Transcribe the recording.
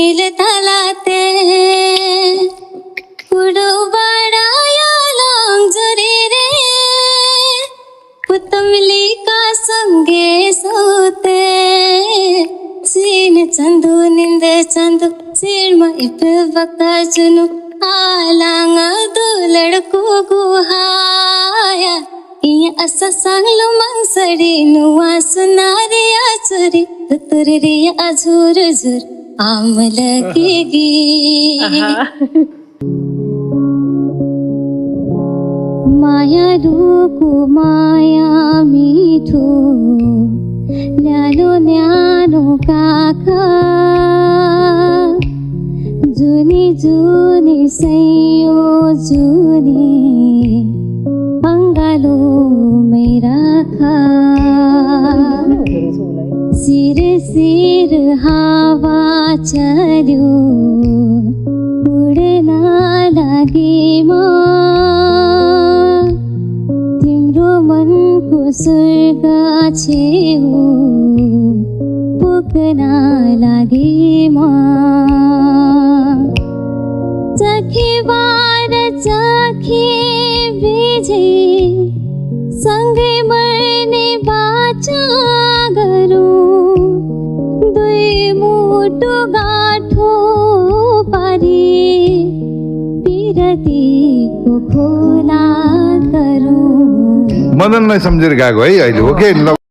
मिल तलाते kudo बडाया लंगजरी रे पुतमली का संगे सोते सीन चंदू निंद चंदू सीण इप बका जुनु आलांग दो लड़को गुहाया इया असा सांगलो मंग सडी नुवा सुनारिया चोरी तुतुरिया अझुर झुर आमल केगी माया रुको माया मिठो न्यानो न्यानो काखा जुनी जुनी सैयो जुनी अंगालो मेरा खा सिर सिर हावा चल्यो उड्न लागि म तिम्रो मनको स्वर्ग छेउ पुग्न लागि म चखे बार चखे भेजे सँगै मर्ने बाचा गरौँ दुई मुटु गाँठो पारी पिरतीको खोला गरौँ मदनलाई सम्झेर गाएको है अहिले हो के